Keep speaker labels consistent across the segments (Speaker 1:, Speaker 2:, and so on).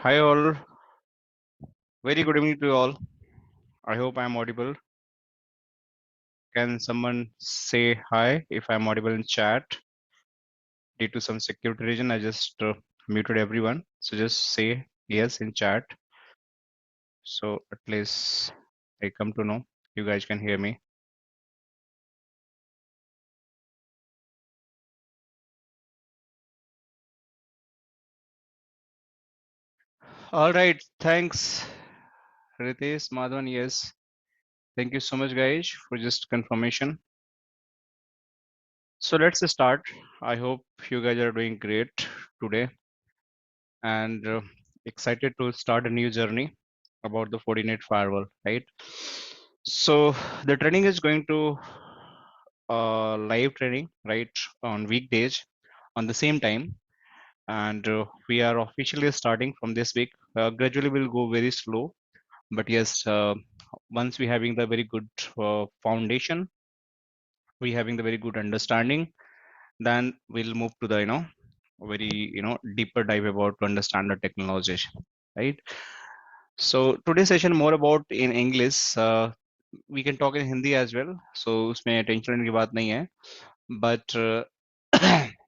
Speaker 1: Hi all, very good evening to you all. I hope I'm audible. Can someone say hi if I'm audible in chat? Due to some security reason, I just muted everyone. So just say yes in chat. So at least I come to know you guys can hear me. All right, thanks Ritesh, Madhavan. Yes, thank you so much guys for just confirmation. So let's start. I hope you guys are doing great today and excited to start a new journey about the FortiGate firewall, right? So the training is going to live training, right, on weekdays on the same time, and we are officially starting from this week. Gradually, we'll go very slow, but yes, once we having the very good foundation, we having the very good understanding, then we'll move to the very deeper dive about to understand the technology, right? So today's session more about in English. We can talk in Hindi as well. So उसमें tension लेने की बात नहीं है. But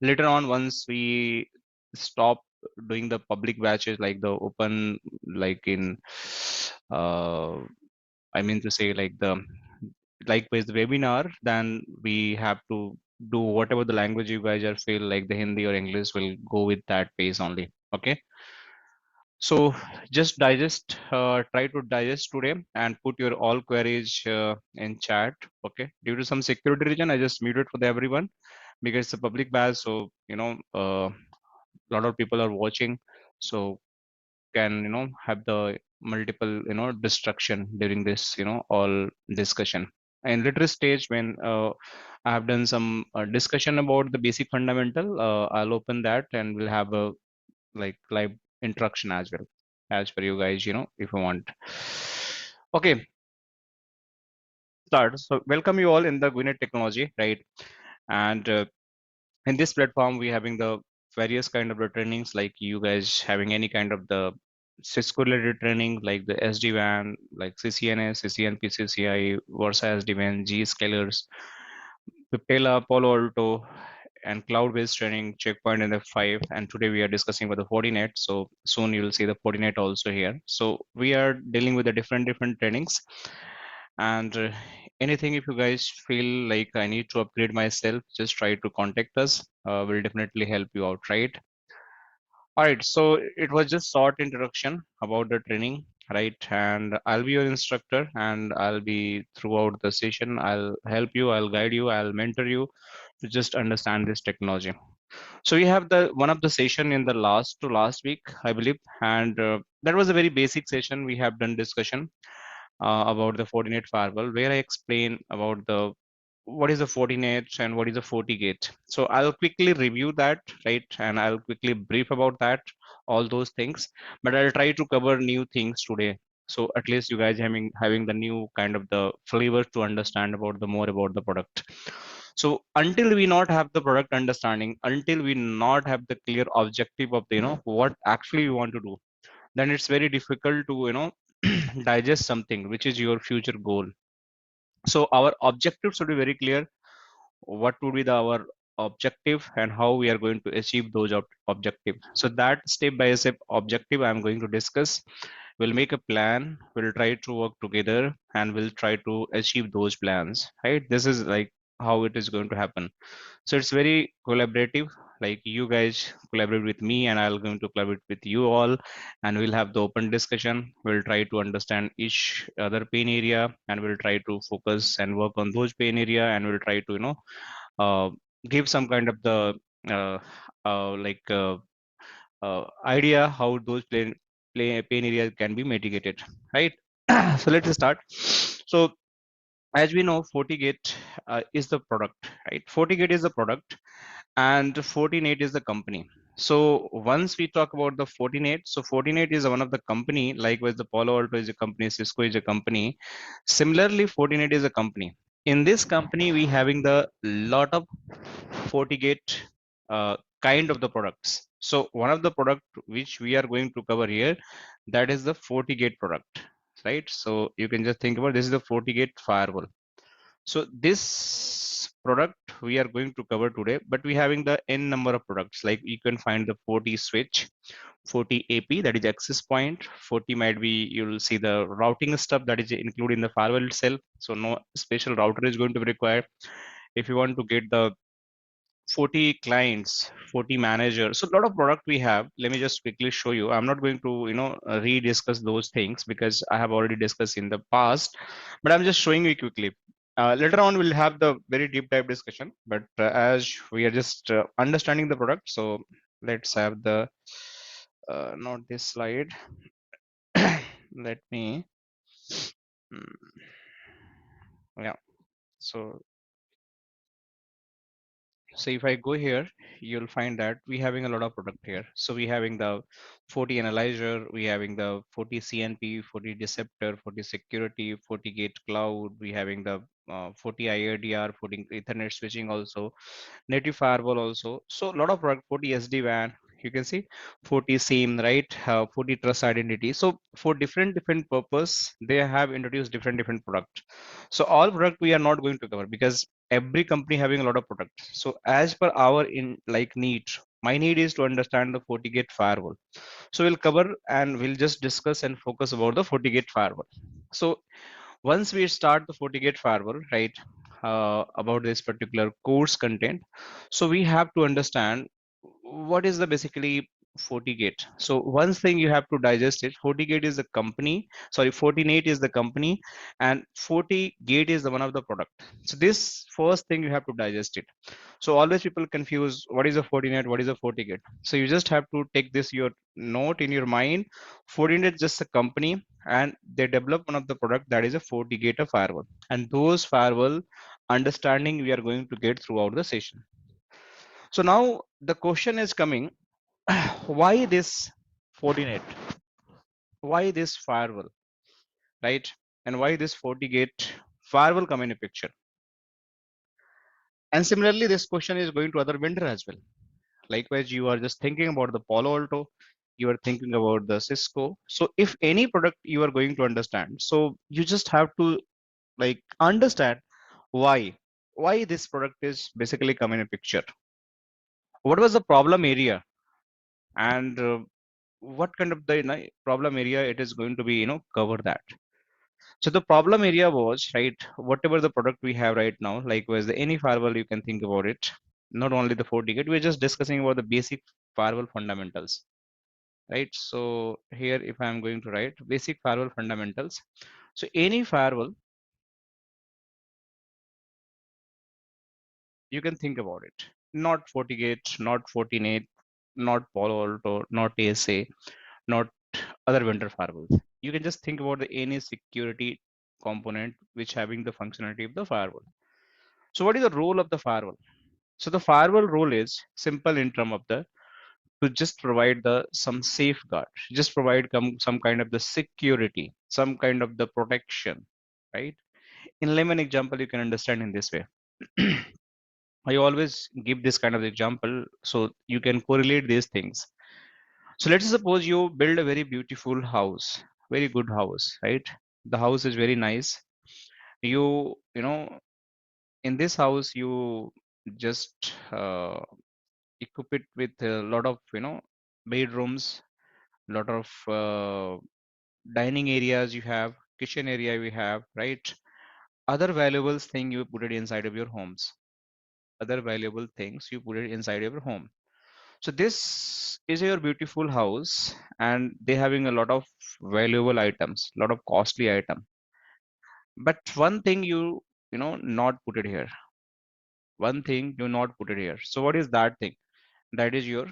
Speaker 1: later on, once we stop doing the public batches like the open, like in, uh, I mean to say like the likewise the webinar, then we have to do whatever the language you guys are feel like the Hindi or English will go with that pace only. Okay. So just digest, try to digest today and put your all queries in chat. Okay. Due to some security reason, I just muted for the everyone because it's a public batch. So, a lot of people are watching. So can, have the multiple, distraction during this, all discussion. And later stage when I have done some discussion about the basic fundamental, I'll open that and we'll have a like live interaction as well as per you guys, if you want. Okay, start. So welcome you all in the GuiNet technology, right? And in this platform, we having the various kind of the trainings, like you guys having any kind of the Cisco related training, like the SD-WAN, like CCNA, CCNP, CCIE, Versa SD-WAN, Zscalers, Palo Alto, and cloud-based training, Checkpoint and F5. And today we are discussing about the FortiNet. So soon you will see the FortiNet also here. So we are dealing with the different trainings. And anything if you guys feel like I need to upgrade myself, just try to contact us. We'll definitely help you out, right? All right, so it was just short introduction about the training, right? And I'll be your instructor and I'll be throughout the session. I'll help you, I'll guide you, I'll mentor you to just understand this technology. So we have the one of the session in the last week, I believe, and that was a very basic session. We have done discussion about the FortiGate firewall, where I explain about the what is a FortiNet and what is a FortiGate. So I'll quickly review that, right? And I'll quickly brief about that, all those things. But I'll try to cover new things today. So at least you guys having the new kind of the flavor to understand about the more about the product. So until we not have the product understanding, until we not have the clear objective of the, what actually we want to do, then it's very difficult to, digest something which is your future goal. So our objective should be very clear. What would be our objective and how we are going to achieve those objective. So that step by step objective I'm going to discuss. We'll make a plan, we'll try to work together, and we'll try to achieve those plans, right? This is like how it is going to happen. So it's very collaborative, like you guys collaborate with me and I'll going to collaborate with you all, and we'll have the open discussion. We'll try to understand each other pain area and we'll try to focus and work on those pain area, and we'll try to uh, give some kind of the uh, like idea how those pain areas can be mitigated, right? So let's start. So as we know, FortiGate is the product, right? FortiGate is the product and Fortinet is the company. So once we talk about the Fortinet, so Fortinet is one of the company, likewise the Palo Alto is a company, Cisco is a company. Similarly, Fortinet is a company. In this company, we having the lot of FortiGate kind of the products. So one of the product which we are going to cover here, that is the FortiGate product, right? So you can just think about this is the FortiGate firewall. So this product we are going to cover today, but we having the n number of products. Like you can find the Forti switch, Forti AP, that is access point. Forti might be, you'll see the routing stuff that is included in the firewall itself. So no special router is going to be required. If you want to get the 40 clients, 40 managers, so a lot of product we have. Let me just quickly show you. I'm not going to re-discuss those things because I have already discussed in the past, but I'm just showing you quickly. Later on we'll have the very deep dive discussion, but as we are just understanding the product, so let's have the not this slide. Let me yeah. So if I go here, you'll find that we having a lot of product here. So we having the 40 analyzer, we having the 40 CNP, 40 Deceptor, 40 security, 40 gate cloud, we having the 40 IRDR, 40 Ethernet switching also, native firewall also. So a lot of product, 40 SD-WAN, you can see 40 SIEM, right? 40 trust identity. So for different purpose, they have introduced different product. So all product we are not going to cover because every company having a lot of product. So as per our in like need, my need is to understand the FortiGate firewall. So we'll cover and we'll just discuss and focus about the FortiGate firewall. So once we start the FortiGate firewall, right, about this particular course content, so we have to understand what is the basically FortiGate. So one thing you have to digest it. FortiGate is the company. Sorry, Fortinet is the company, and FortiGate is the one of the product. So this first thing you have to digest it. So always people confuse what is a Fortinet, what is a FortiGate. So you just have to take this your note in your mind. Fortinet is just a company, and they develop one of the product that is a FortiGate firewall. And those firewall understanding we are going to get throughout the session. So now the question is coming, why this Fortinet? Why this firewall, right? And why this FortiGate firewall come in a picture? And similarly, this question is going to other vendor as well. Likewise, you are just thinking about the Palo Alto, you are thinking about the Cisco. So if any product you are going to understand, so you just have to like understand why this product is basically come in a picture. What was the problem area, and what kind of the problem area it is going to be cover that. So the problem area was, right, whatever the product we have right now, like was the any firewall you can think about it, not only the FortiGate, we're just discussing about the basic firewall fundamentals, right? So here if I'm going to write basic firewall fundamentals, so any firewall you can think about it, not FortiGate, not Fortinet, not Palo Alto, not ASA, not other vendor firewalls. You can just think about the any security component which having the functionality of the firewall. So what is the role of the firewall? So the firewall role is simple in term of the to just provide the some safeguard, just provide some kind of the security, some kind of the protection, right? In layman example you can understand in this way. I always give this kind of example so you can correlate these things. So let's suppose you build a very beautiful house, very good house, right? The house is very nice. You know, in this house you just equip it with a lot of bedrooms, lot of dining areas you have, kitchen area you have, right? Other valuable thing you put it inside of your homes, other valuable things you put it inside of your home. So this is your beautiful house, and they having a lot of valuable items, lot of costly item. But one thing not put it here. One thing you not put it here. So what is that thing? That is your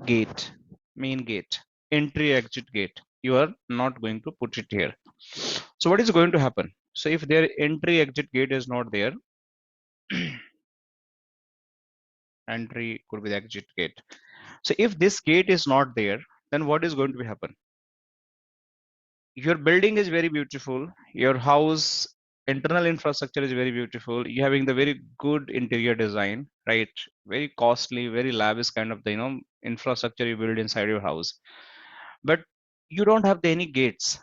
Speaker 1: gate, main gate, entry exit gate. You are not going to put it here. So what is going to happen? So if their entry exit gate is not there, entry could be the exit gate. So if this gate is not there, then what is going to happen? Your building is very beautiful, your house internal infrastructure is very beautiful, you having the very good interior design, right? Very costly, very lavish kind of the infrastructure you build inside your house, but you don't have any gates.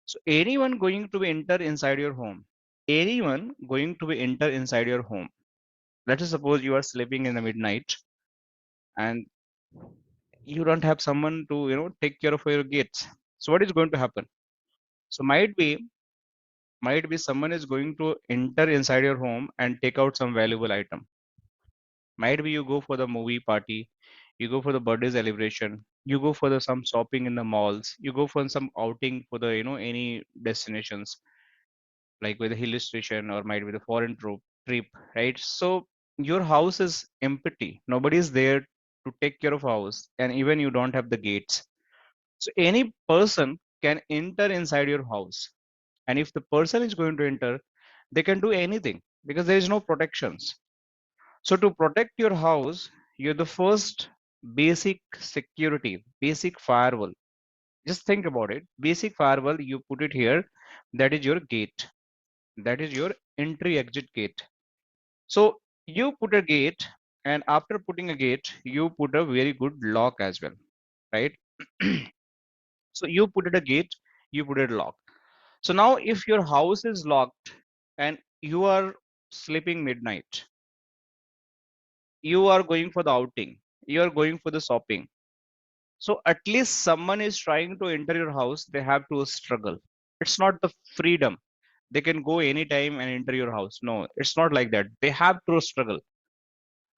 Speaker 1: So anyone going to be enter inside your home, anyone going to be enter inside your home, let us suppose you are sleeping in the midnight and you don't have someone to take care of your gates. So what is going to happen? So might be someone is going to enter inside your home and take out some valuable item. Might be you go for the movie party, you go for the birthday celebration, you go for the some shopping in the malls, you go for some outing for the any destinations like with a hill station or might be the foreign trip, right? So your house is empty. Nobody is there to take care of house, and even you don't have the gates. So any person can enter inside your house, and if the person is going to enter, they can do anything because there is no protections. So to protect your house, you're the first basic security, basic firewall. Just think about it. Basic firewall, you put it here. That is your gate. That is your entry exit gate. So you put a gate, and after putting a gate, you put a very good lock as well, right? So you put it a gate, you put it a lock. So now if your house is locked and you are sleeping midnight, you are going for the outing, you are going for the shopping. So at least someone is trying to enter your house, they have to struggle. It's not the freedom. They can go anytime and enter your house. No, it's not like that. They have to struggle.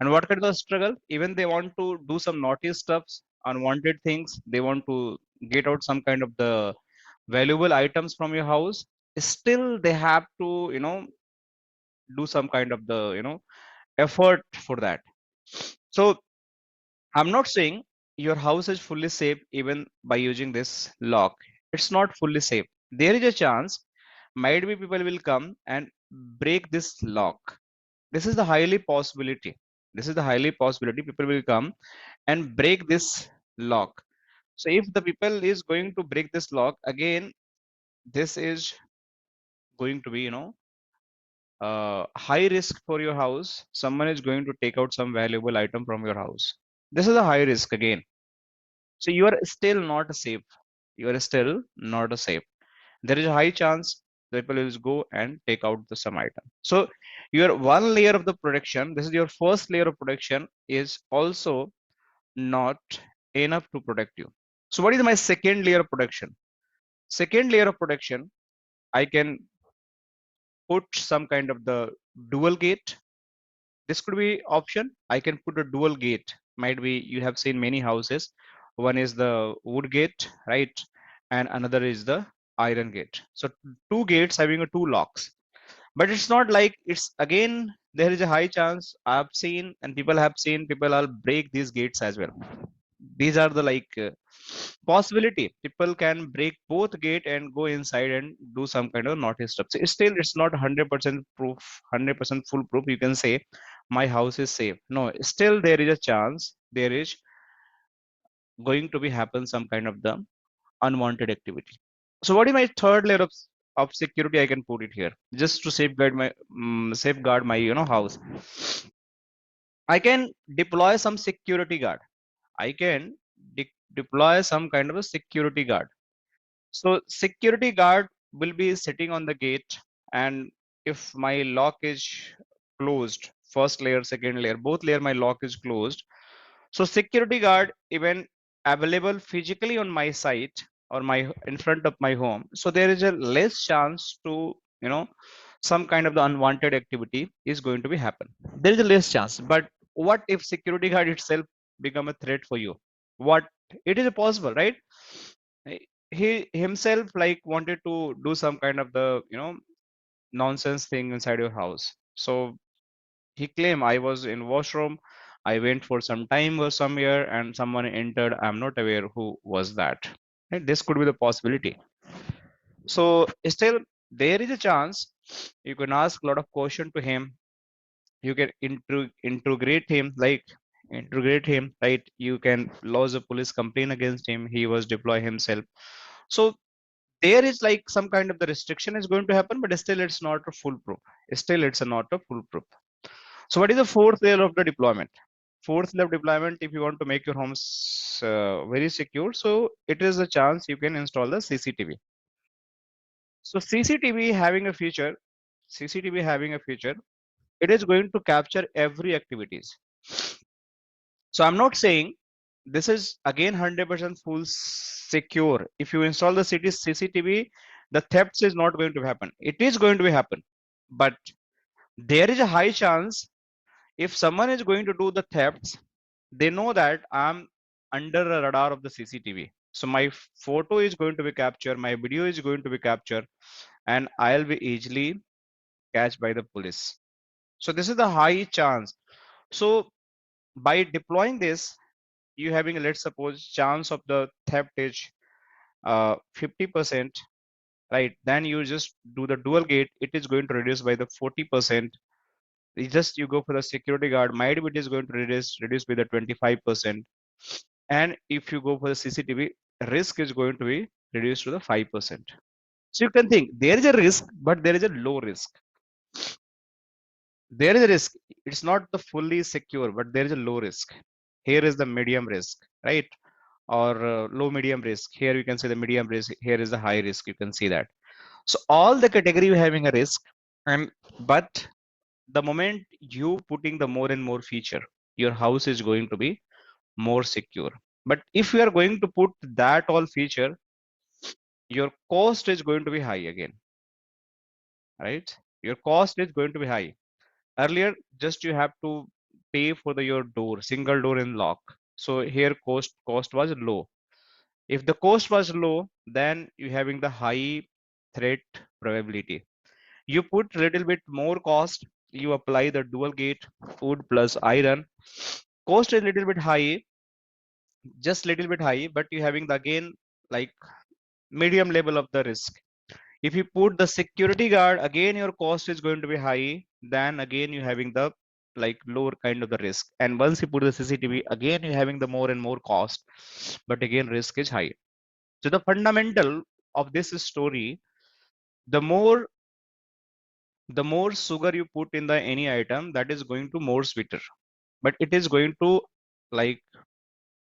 Speaker 1: And what kind of struggle? Even they want to do some naughty stuffs, unwanted things, they want to get out some kind of the valuable items from your house. Still, they have to, do some kind of the, effort for that. So I'm not saying your house is fully safe even by using this lock. It's not fully safe. There is a chance might be people will come and break this lock. This is the highly possibility. This is the highly possibility people will come and break this lock. So if the people is going to break this lock again, this is going to be high risk for your house. Someone is going to take out some valuable item from your house. This is a high risk again. So you are still not safe. You are still not safe. There is a high chance people will go and take out the some item. So your one layer of the protection, this is your first layer of protection, is also not enough to protect you. So what is my second layer of protection? Second layer of protection, I can put some kind of the dual gate. This could be option. I can put a dual gate. Might be you have seen many houses. One is the wood gate, right? And another is the iron gate. So two gates having a two locks. But it's not like it's again there is a high chance I've seen and people have seen people will break these gates as well. These are the like possibility people can break both gate and go inside and do some kind of naughty stuff. So still it's not 100% proof, 100% full proof you can say my house is safe. No, still there is a chance there is going to be happen some kind of the unwanted activity. So what is my third layer of security I can put it here just to safeguard my house? I can deploy some security guard. I can deploy some kind of a security guard. So security guard will be sitting on the gate, and if my lock is closed, first layer, second layer, both layer my lock is closed. So security guard even available physically on my site or my in front of my home. So there is a less chance to you know some kind of the unwanted activity is going to be happen. There is a less chance. But what if security guard itself become a threat for you? What, it is possible, right? He himself like wanted to do some kind of the nonsense thing inside your house. So he claimed I was in washroom, I went for some time or somewhere and someone entered, I'm not aware who was that. And this could be the possibility. So still there is a chance you can ask a lot of question to him. You can integrate him, like integrate him, right? You can lodge a police complaint against him, he was deploy himself. So there is like some kind of the restriction is going to happen, but still it's not a foolproof. Still it's not a foolproof. So what is the fourth layer of the deployment? Fourth layer of deployment, if you want to make your homes very secure, so it is a chance you can install the CCTV. So CCTV having a feature, CCTV having a feature, it is going to capture every activities. So I'm not saying this is again 100% full secure. If you install the CCTV, the thefts is not going to happen. It is going to be happen, but there is a high chance if someone is going to do the thefts, they know that I'm under a radar of the CCTV. So my photo is going to be captured, my video is going to be captured, and I'll be easily catched by the police. So this is the high chance. So by deploying this, you having, let's suppose, chance of the theft is 50%, right? Then you just do the dual gate, it is going to reduce by the 40%. You go for the security guard, might be it is going to reduce by the 25%. And if you go for the CCTV, risk is going to be reduced to the 5%. So you can think there is a risk, but there is a low risk. There is a risk. It's not the fully secure, but there is a low risk. Here is the medium risk, right? Or low medium risk. Here you can say the medium risk. Here is the high risk. You can see that. So all the category having a risk, and but the moment you putting the more and more feature, your house is going to be more secure. But if you are going to put that all feature, your cost is going to be high again, right? Your cost is going to be high. Earlier, just you have to pay for your door, single door and lock. So here cost was low. If the cost was low, then you having the high threat probability. You put little bit more cost, you apply the dual gate, wood plus iron. Cost is little bit high, just little bit high, but you having the again like medium level of the risk. If you put the security guard, again your cost is going to be high, then again you having the like lower kind of the risk. And once you put the CCTV, again you having the more and more cost, but again risk is high. So the fundamental of this story, the more the more sugar you put in the any item, that is going to more sweeter, but it is going to like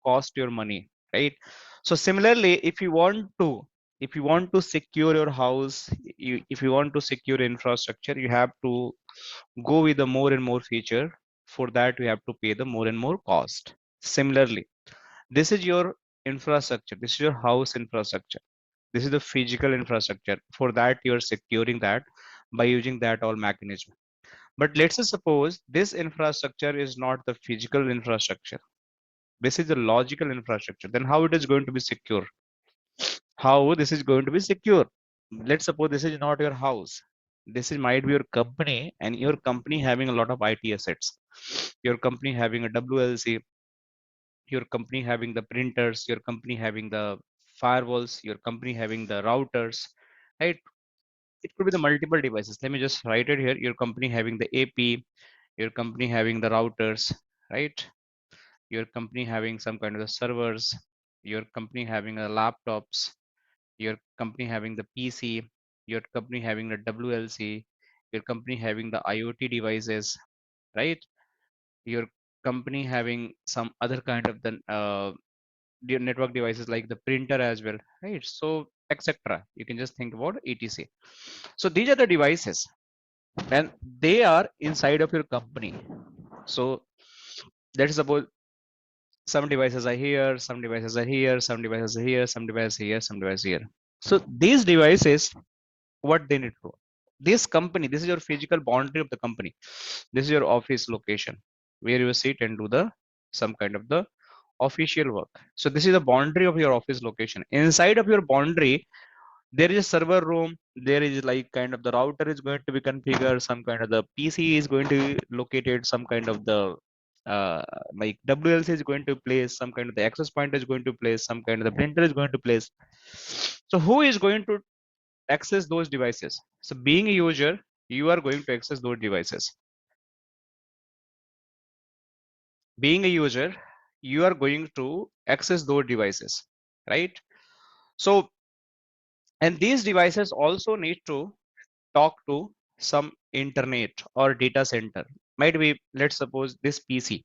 Speaker 1: cost your money, right? So similarly, if you want to secure your house, if you want to secure infrastructure, you have to go with the more and more feature. For that you have to pay the more and more cost. Similarly, this is your infrastructure, this is your house infrastructure, this is the physical infrastructure. For that you are securing that by using that all mechanism. But let's say suppose this infrastructure is not the physical infrastructure, this is the logical infrastructure, then how it is going to be secure? How this is going to be secure? Let's suppose this is not your house, this is might be your company, and your company having a lot of IT assets, your company having a WLC, your company having the printers, your company having the firewalls, your company having the routers, right? It could be the multiple devices. Let me just write it here. Your company having the AP, your company having the routers, right? Your company having some kind of the servers, your company having a laptops, your company having the PC, your company having the WLC, your company having the IoT devices, right? Your company having some other kind of the network devices like the printer as well, right? So etc. You can just think about etc. So these are the devices, and they are inside of your company. So that is about some devices are here, some devices are here, some devices are here, some devices here, some devices here. So these devices, what they need to do, this company, this is your physical boundary of the company, this is your office location where you sit and do the some kind of the official work. So this is the boundary of your office location. Inside of your boundary, there is a server room, there is like kind of the router is going to be configured, some kind of the PC is going to be located, some kind of the uh, like WLC is going to place, some kind of the access point is going to place, some kind of the printer is going to place. So who is going to access those devices? So being a user, you are going to access those devices. Being a user, you are going to access those devices, right? So, and these devices also need to talk to some internet or data center. Might be, let's suppose this PC,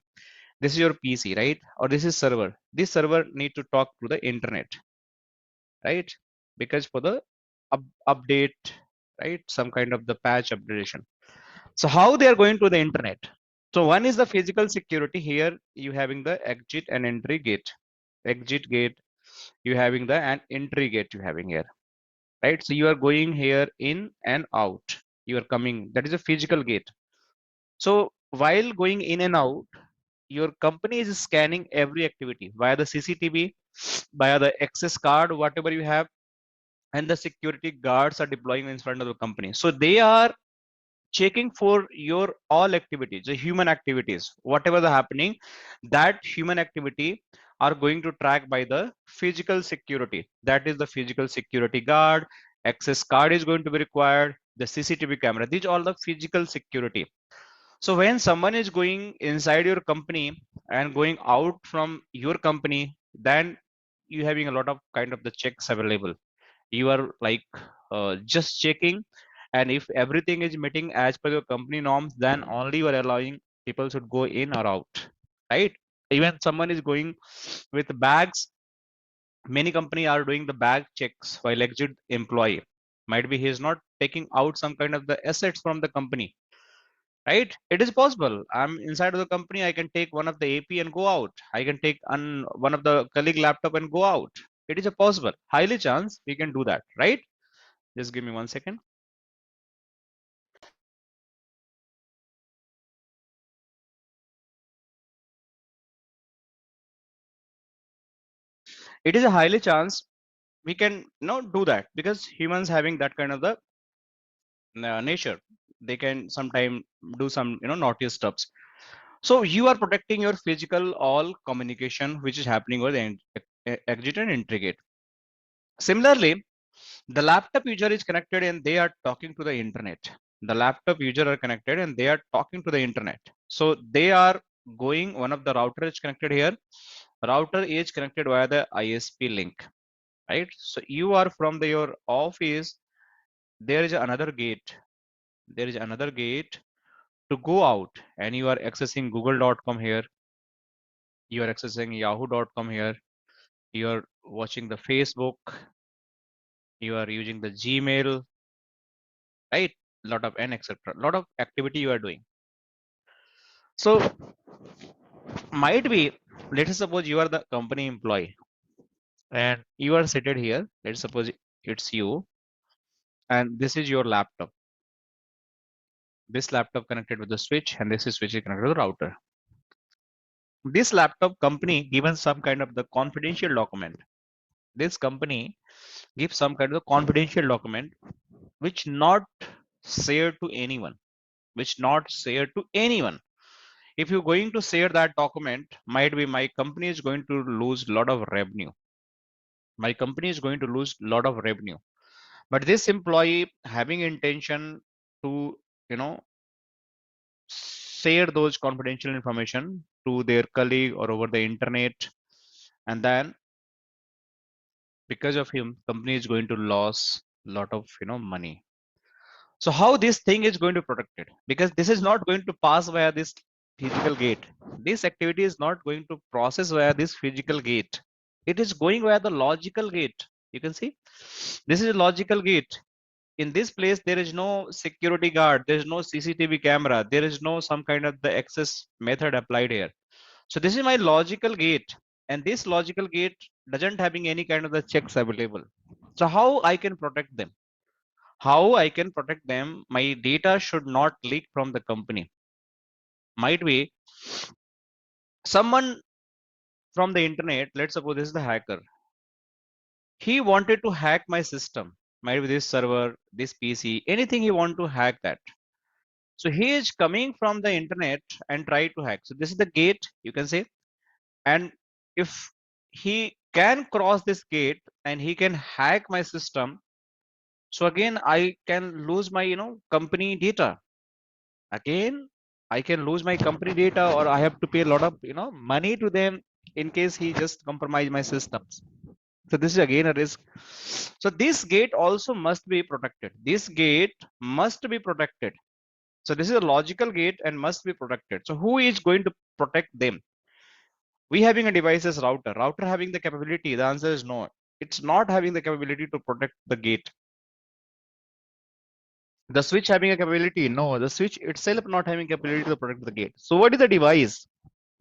Speaker 1: this is your PC, right? Or this is server. This server need to talk to the internet, right? Because for the update, right, some kind of the patch updation. So how they are going to the internet? So one is the physical security. Here you having the exit and entry gate. Exit gate you having the and entry gate you having here, right? So you are going here in and out, you are coming, that is a physical gate. So while going in and out, your company is scanning every activity via the CCTV, via the access card, whatever you have, and the security guards are deploying in front of the company. So they are checking for your all activities, the human activities, whatever the happening, that human activity are going to track by the physical security. That is the physical security guard, access card is going to be required, the CCTV camera. These are all the physical security. So when someone is going inside your company and going out from your company, then you having a lot of kind of the checks available. You are like just checking, and if everything is meeting as per your company norms, then only you are allowing people should go in or out, right? Even someone is going with bags, many company are doing the bag checks while exit employee. Might be he is not taking out some kind of the assets from the company, right? It is possible. I'm inside of the company, I can take one of the AP and go out. I can take one of the colleague laptop and go out. It is a possible, highly chance we can do that, right? Just give me 1 second. It is a highly chance we can do that, because humans having that kind of the nature, they can sometime do some naughty stuffs. So you are protecting your physical all communication which is happening over the exit and entry gate. Similarly, the laptop user is connected and they are talking to the internet. The laptop user are connected and they are talking to the internet. So they are going, one of the router is connected here, router is connected via the ISP link, right? So you are from your office, there is another gate, there is another gate to go out, and you are accessing google.com here, you are accessing yahoo.com here, you are watching the Facebook, you are using the Gmail, right? Lot of and etc, lot of activity you are doing. So might be, let's suppose you are the company employee and you are seated here, let's suppose it's you, and this is your laptop, this laptop connected with the switch, and this is switch is connected to the router. This laptop company given some kind of the confidential document, this company gives some kind of confidential document which not share to anyone, which not share to anyone. If you're going to share that document, might be my company is going to lose a lot of revenue, my company is going to lose a lot of revenue. But this employee having intention to you know share those confidential information to their colleague or over the internet, and then because of him company is going to lose a lot of money. So how this thing is going to protect it? Because this is not going to pass via this physical gate. This activity is not going to process via this physical gate. It is going via the logical gate. You can see this is a logical gate. In this place, there is no security guard. There is no CCTV camera. There is no some kind of the access method applied here. So this is my logical gate. And this logical gate doesn't having any kind of the checks available. So how I can protect them? How I can protect them? My data should not leak from the company. Might be someone from the internet, let's suppose this is the hacker. He wanted to hack my system. Might be this server, this PC, anything he want to hack that. So he is coming from the internet and try to hack. So this is the gate, you can say. And if he can cross this gate and he can hack my system, so again, I can lose my, company data. Again, I can lose my company data, or I have to pay a lot of, money to them in case he just compromise my systems. So this is again a risk. So this gate also must be protected. This gate must be protected. So this is a logical gate and must be protected. So who is going to protect them? We having a device as router having the capability. The answer is no. It's not having the capability to protect the gate. The switch having a capability? No, the switch itself not having capability to protect the gate. So what is the device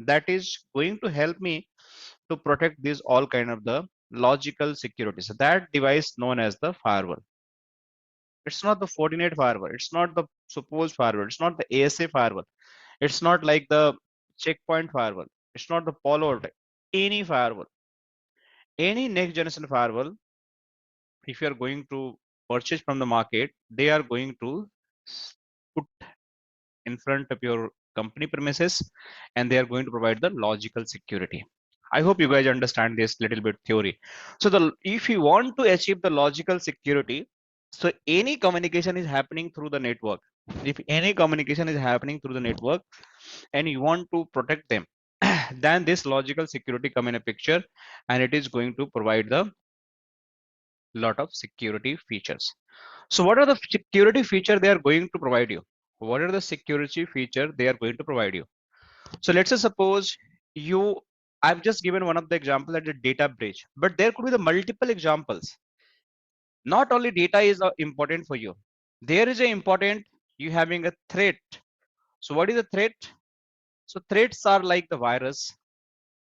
Speaker 1: that is going to help me to protect this all kind of the logical security? So that device known as the firewall. It's not the Fortinet firewall. It's not the supposed firewall. It's not the ASA firewall. It's not like the checkpoint firewall. It's not the Palo. Any firewall, any next generation firewall, if you are going to purchase from the market, they are going to put in front of your company premises and they are going to provide the logical security. I hope you guys understand this little bit theory. So the if you want to achieve the logical security, so any communication is happening through the network. If any communication is happening through the network and you want to protect them, then this logical security come in a picture and it is going to provide the lot of security features. So what are the security feature they are going to provide you? What are the security feature they are going to provide you? So let's say suppose you, I've just given one of the example that the data breach, but there could be the multiple examples. Not only data is important for you. There is a important, you having a threat. So what is a threat? So threats are like the virus,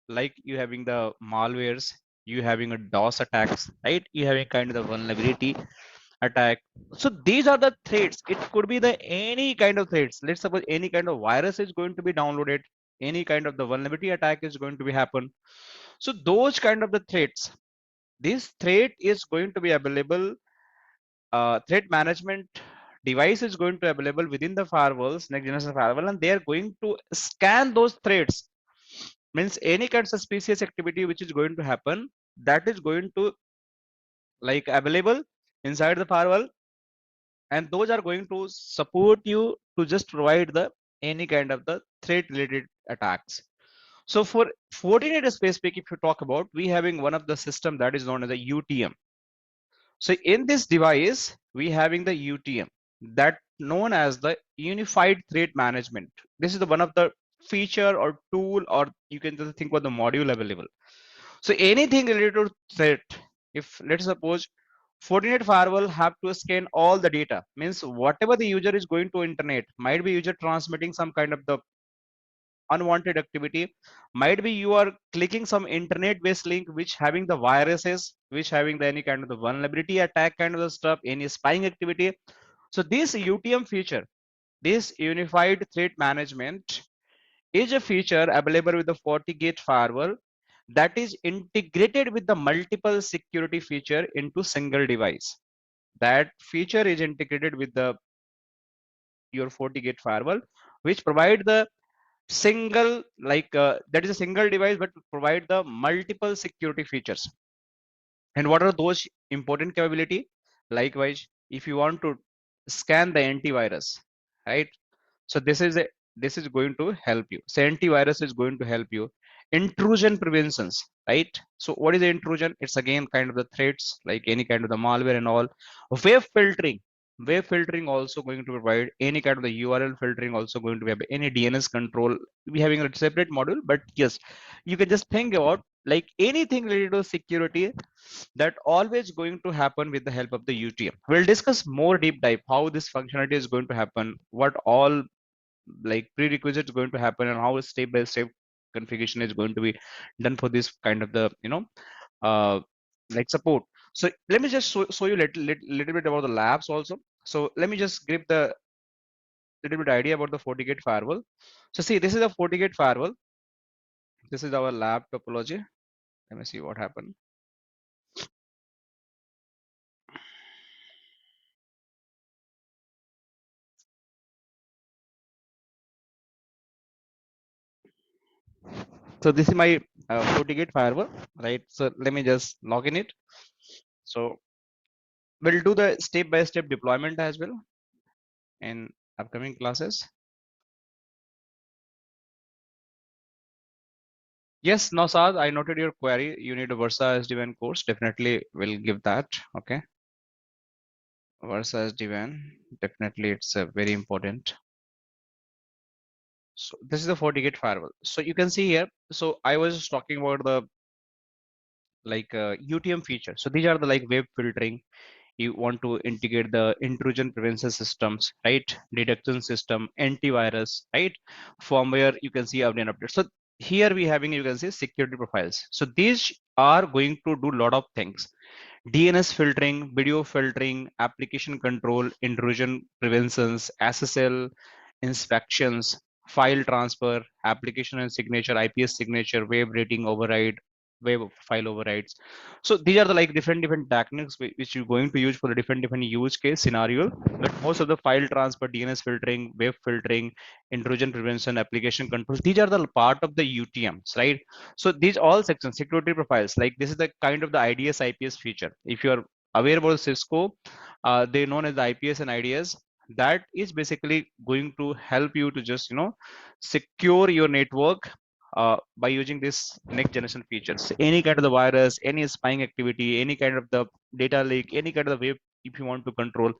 Speaker 1: like you having the malwares, you having a DOS attacks, right? You having kind of the vulnerability attack. So these are the threats. It could be the any kind of threats. Let's suppose any kind of virus is going to be downloaded, any kind of the vulnerability attack is going to be happen. So those kind of the threats, this threat is going to be available. Threat management device is going to available within the firewalls, next generation firewall, and they are going to scan those threats. Means any kind of suspicious activity which is going to happen, that is going to like available inside the firewall, and those are going to support you to just provide the any kind of the threat related attacks. So for Fortinet specific, if you talk about, we having one of the system that is known as a UTM. So in this device we having the UTM that known as the unified threat management. This is the one of the feature or tool, or you can just think about the module available. So anything related to threat, if let's suppose Fortinet firewall have to scan all the data, means whatever the user is going to internet, might be user transmitting some kind of the unwanted activity, might be you are clicking some internet based link which having the viruses, which having the any kind of the vulnerability attack kind of the stuff, any spying activity. So this UTM feature, this unified threat management, is a feature available with the FortiGate firewall that is integrated with the multiple security feature into single device. That feature is integrated with the your FortiGate firewall, which provide the single that is a single device but provide the multiple security features. And what are those important capability? Likewise, if you want to scan the antivirus, right? So this is going to help you. So antivirus is going to help you. Intrusion preventions, right? So what is the intrusion? It's again kind of the threats like any kind of the malware and all. Web filtering, web filtering also going to provide any kind of the URL filtering, also going to have any DNS control. We having a separate module, but yes, you can just think about like anything related to security that always going to happen with the help of the UTM. We'll discuss more deep dive how this functionality is going to happen, what all like prerequisites going to happen, and how a step by step configuration is going to be done for this kind of the uh, like support. So let me just show you little bit about the labs also. So let me just give the little bit idea about the FortiGate firewall. So see, this is a FortiGate firewall. This is our lab topology. Let me see what happened. So this is my FortiGate firewall, right? So let me just log in it. So we'll do the step by step deployment as well in upcoming classes. Yes, Nausad, I noted your query. You need a Versa SD-WAN course. Definitely will give that. Okay. Versa SD-WAN. Definitely it's very important. So this is the FortiGate firewall. So you can see here. So I was talking about the like UTM feature. So these are the like web filtering. You want to integrate the intrusion prevention systems, right? Detection system, antivirus, right? Firmware, you can see update and update. So here we having, you can see security profiles. So these are going to do a lot of things. DNS filtering, video filtering, application control, intrusion preventions, SSL inspections, file transfer, application and signature, IPS signature, web rating override, web file overrides. So these are the like different techniques which you're going to use for the different use case scenario. But most of the file transfer, DNS filtering, web filtering, intrusion prevention, application control, these are the part of the UTMs, right? So these all sections, security profiles, like this is the kind of the IDS IPS feature. If you are aware about Cisco, they known as the IPS and IDS. That is basically going to help you to just secure your network by using this next generation features. Any kind of the virus, any spying activity, any kind of the data leak, any kind of the web, if you want to control,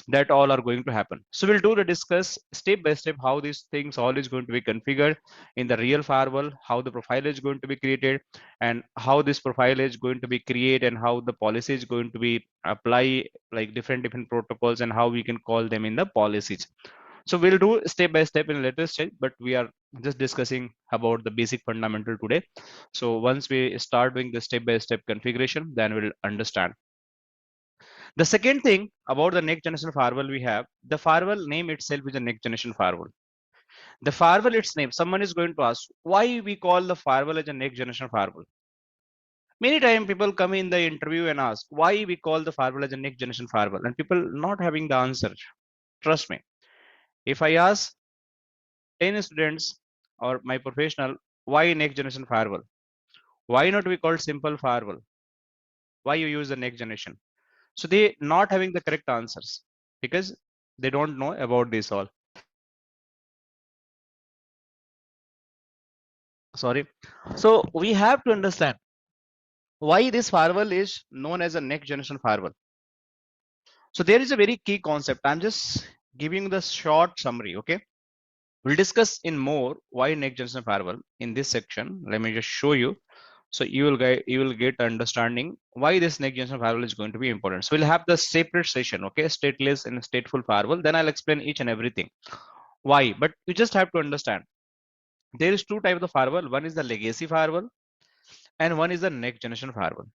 Speaker 1: that all are going to happen. So we'll do the discuss step by step how these things all is going to be configured in the real firewall, how the profile is going to be created, and how this profile is going to be created, and how the policy is going to be apply, like different protocols, and how we can call them in the policies. So we'll do step by step in a later stage, but we are just discussing about the basic fundamental today. So once we start doing the step by step configuration, then we'll understand. The second thing about the next generation firewall, we have the firewall name itself is a next generation firewall. The firewall, its name, someone is going to ask why we call the firewall as a next generation firewall. Many times people come in the interview and ask why we call the firewall as a next generation firewall, and people not having the answer. Trust me, if I ask 10 students or my professional why next generation firewall, why not we call simple firewall, why you use the next generation, so they not having the correct answers because they don't know about this all. Sorry. So we have to understand why this firewall is known as a next generation firewall. So there is a very key concept. I'm just giving the short summary. Okay. We'll discuss in more why next generation firewall in this section. Let me just show you. So you will get understanding why this next generation firewall is going to be important. So we'll have the separate session. Okay. Stateless and stateful firewall. Then I'll explain each and everything. Why? But you just have to understand there is two types of firewall. One is the legacy firewall and one is the next generation firewall.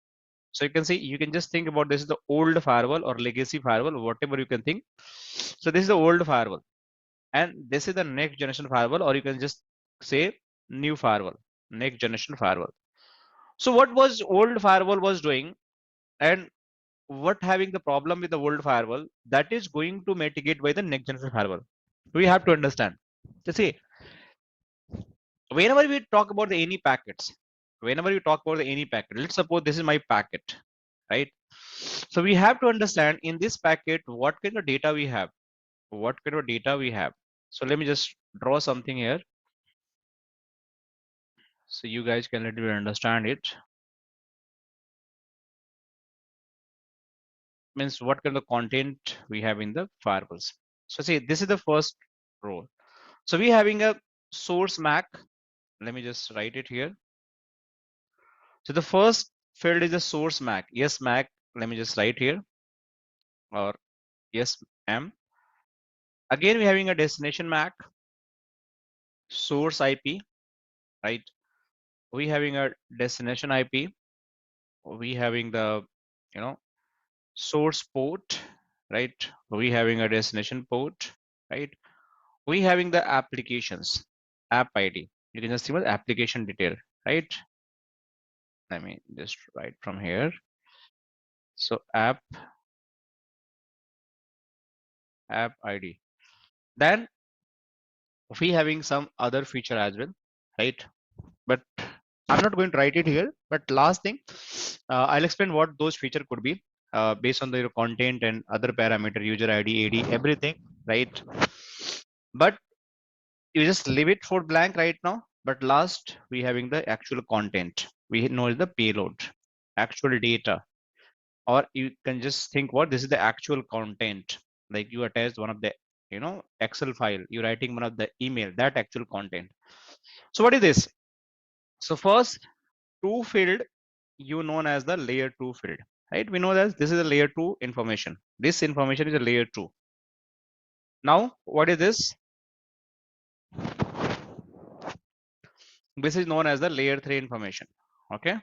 Speaker 1: So you can see, you can just think about this is the old firewall or legacy firewall, whatever you can think. So this is the old firewall, and this is the next generation firewall, or you can just say new firewall, next generation firewall. So what was old firewall was doing, and what having the problem with the old firewall, that is going to mitigate by the next generation firewall. We have to understand. So see, whenever we talk about the any packets, whenever you talk about the any packet, let's suppose this is my packet, right? So we have to understand in this packet what kind of data we have, what kind of data we have. So let me just draw something here so you guys can let me understand it. Means what kind of content we have in the firewalls. So see, this is the first row. So we having a source MAC. Let me just write it here. So the first field is the source MAC. Yes, MAC. Let me just write here, or yes, M. Again, we having a destination MAC, source IP, right? We having a destination IP. We having the, you know, source port, right? We having a destination port, right? We having the applications, app ID. You can just see what application detail, right? Let me just write from here. So app ID. Then we having some other feature as well, right? But I'm not going to write it here. But last thing, I'll explain what those feature could be based on the content and other parameter, user ID, AD, everything, right? But you just leave it for blank right now. But last, we having the actual content. We know the payload, actual data, or you can just think what this is the actual content. Like you attach one of the Excel file, you're writing one of the email, that actual content. So what is this? So first, two field, you known as the layer 2 field, right? We know that this is a layer 2 information. This information is a layer 2. Now what is this? This is known as the layer 3 information. Okay,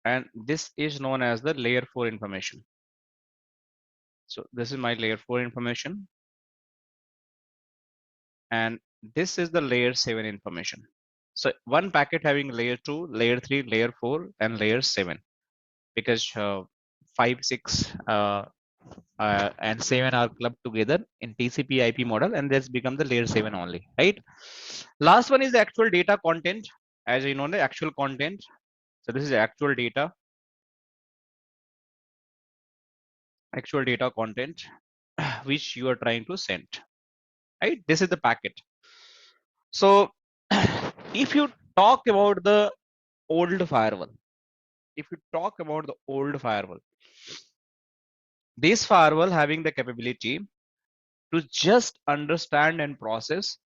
Speaker 1: and this is known as the layer 4 information. So this is my layer 4 information, and this is the layer 7 information. So one packet having layer 2, layer 3, layer 4, and layer 7, because 5, 6, and 7 are clubbed together in TCP IP model, and this becomes the layer 7 only, right? Last one is the actual data content. As you know, the actual content. So this is actual data content which you are trying to send, right? This is the packet. So if you talk about the old firewall, this firewall having the capability to just understand and process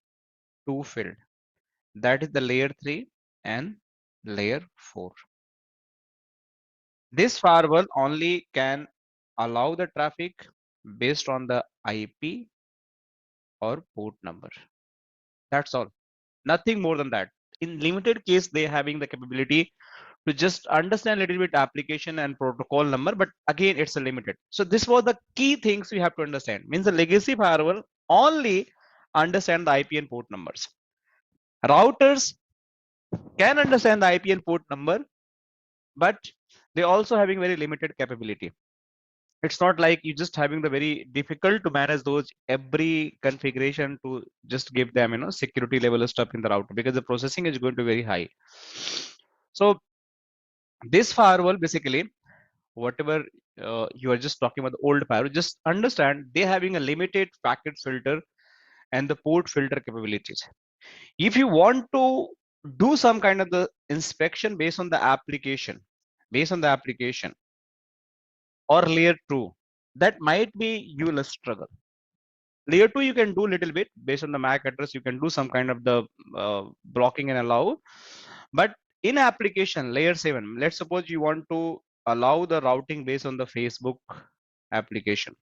Speaker 1: two field, that is the layer 3 and layer 4. This firewall only can allow the traffic based on the IP or port number. That's all. Nothing more than that. In limited case, they having the capability to just understand a little bit application and protocol number, but again, it's a limited. So this was the key things we have to understand. Means the legacy firewall only understand the IP and port numbers. Routers can understand the IP and port number, but they also having very limited capability. It's not like you just having the very difficult to manage those every configuration to just give them security level stuff in the router, because the processing is going to be very high. So this firewall basically, whatever you are just talking about the old firewall, just understand they having a limited packet filter and the port filter capabilities. If you want to do some kind of the inspection based on the application, or layer 2, that might be you will struggle. Layer 2 you can do a little bit based on the MAC address, you can do some kind of the blocking and allow. But in application layer 7, let's suppose you want to allow the routing based on the Facebook application,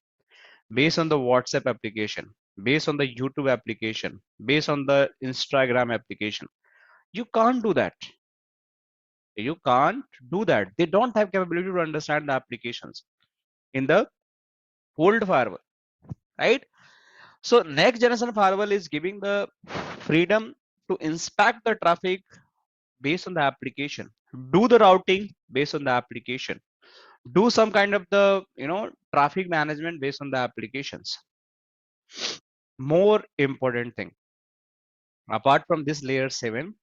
Speaker 1: based on the WhatsApp application, based on the YouTube application, based on the Instagram application. You can't do that. They don't have capability to understand the applications in the old firewall, right? So next generation firewall is giving the freedom to inspect the traffic based on the application, do the routing based on the application, do some kind of the traffic management based on the applications. More important thing, apart from this layer 7,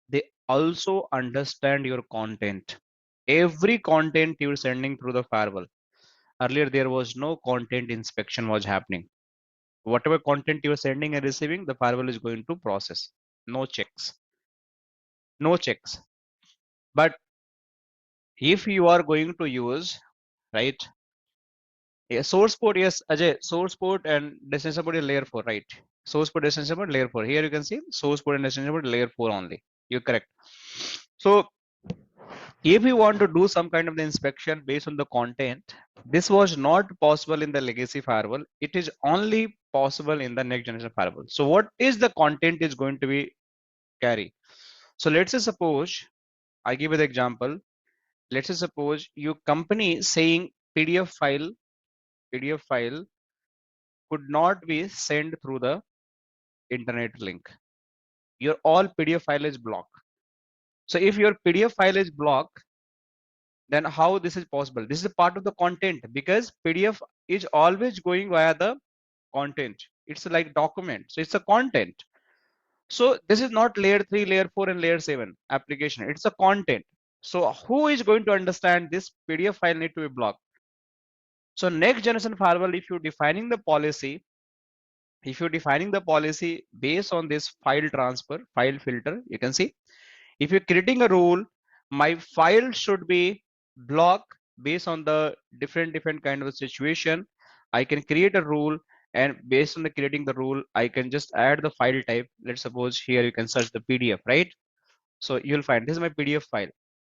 Speaker 1: they also understand your content. Every content you're sending through the firewall. Earlier there was no content inspection was happening. Whatever content you are sending and receiving, the firewall is going to process. No checks. But if you are going to use, right, a source port, yes, Ajay, source port and destination port is layer 4, right? Source port, destination port, layer 4. Here you can see source port and destination port, layer 4 only. You're correct. So if you want to do some kind of the inspection based on the content, this was not possible in the legacy firewall. It is only possible in the next generation firewall. So what is the content is going to be carry? So let's say suppose, I give you the example. Let's say suppose your company saying PDF file could not be sent through the internet link. Your all PDF file is blocked. So if your PDF file is blocked, then how this is possible? This is a part of the content, because PDF is always going via the content. It's like document, so it's a content. So this is not layer 3, layer 4 and layer 7 application, it's a content. So who is going to understand this PDF file need to be blocked? So next generation firewall, if you're defining the policy, based on this file transfer, file filter, you can see, if you're creating a rule, my file should be blocked based on the different kind of situation. I can create a rule And based on the creating the rule, I can just add the file type. Let's suppose here you can search the PDF, right? So you'll find this is my PDF file,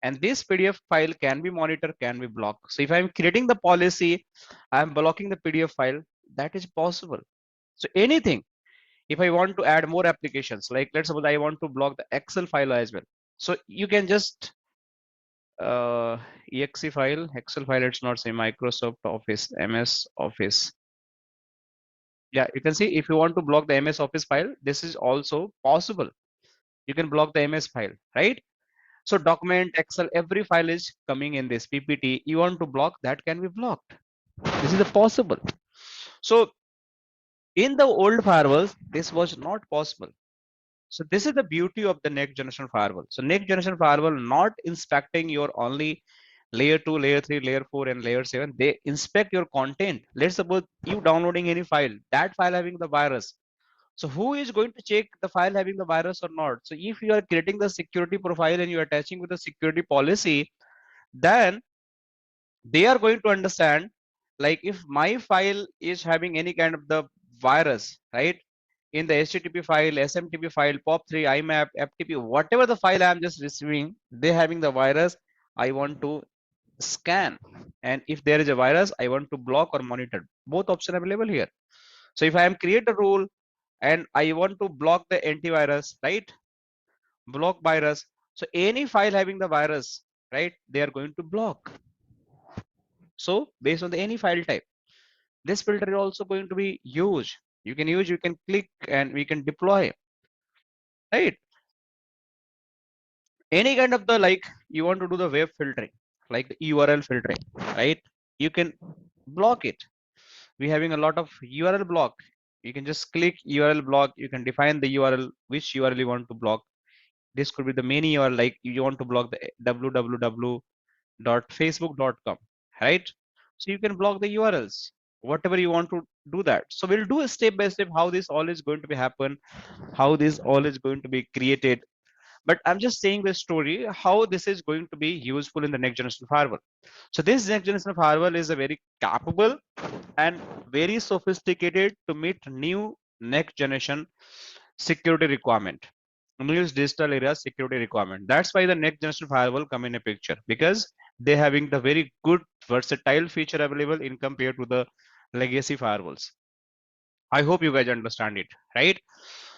Speaker 1: and this PDF file can be monitored, can be blocked. So if I'm creating the policy, I'm blocking the PDF file. That is possible. So anything, if I want to add more applications, like let's suppose I want to block the Excel file as well. So you can just exe file, Excel file, it's not say Microsoft Office, MS Office. Yeah, you can see if you want to block the MS Office file, this is also possible. You can block the MS file, right? So document, Excel, every file is coming in this PPT. You want to block, that can be blocked. This is a possible. So in the old firewalls, this was not possible. So this is the beauty of the next generation firewall. So next generation firewall not inspecting your only layer 2, layer 3, layer 4, and layer 7. They inspect your content. Let's suppose you downloading any file, that file having the virus. So who is going to check the file having the virus or not? So if you are creating the security profile and you are attaching with the security policy, then they are going to understand, like if my file is having any kind of the virus, right? In the HTTP file, SMTP file, POP3, IMAP, FTP, whatever the file I'm just receiving, they having the virus, I want to scan. And if there is a virus, I want to block or monitor. Both options available here. So if I am create a rule and I want to block the antivirus, right? Block virus. So any file having the virus, right? They are going to block. So based on the any file type, this filter is also going to be used. You can use, you can click and we can deploy, right? Any kind of the, like you want to do the web filtering, like the URL filtering, right? You can block it. We having a lot of URL block. You can just click URL block. You can define the URL, which URL you want to block. This could be the main URL, like you want to block the www.facebook.com, right? So you can block the URLs, whatever you want to do that. So we'll do a step by step how this all is going to be happen, how this all is going to be created. But I'm just saying the story how this is going to be useful in the next generation firewall. So this next generation firewall is a very capable and very sophisticated to meet new next generation security requirement, new digital area security requirement. That's why the next generation firewall come in a picture, because they having the very good versatile feature available in compared to the legacy firewalls. I hope you guys understand it, right?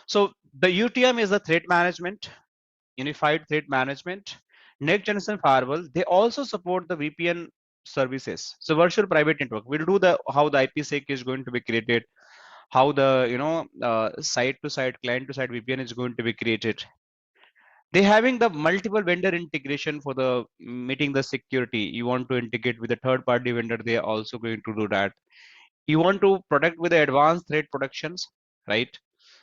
Speaker 1: So the UTM is the threat management, unified threat management. Next generation firewall, they also support the VPN services. So virtual private network. We'll do the how the IPsec is going to be created, how the site to site, client to site VPN is going to be created. They having the multiple vendor integration for the meeting the security. You want to integrate with a third party vendor, they are also going to do that. You want to protect with the advanced threat protections, right?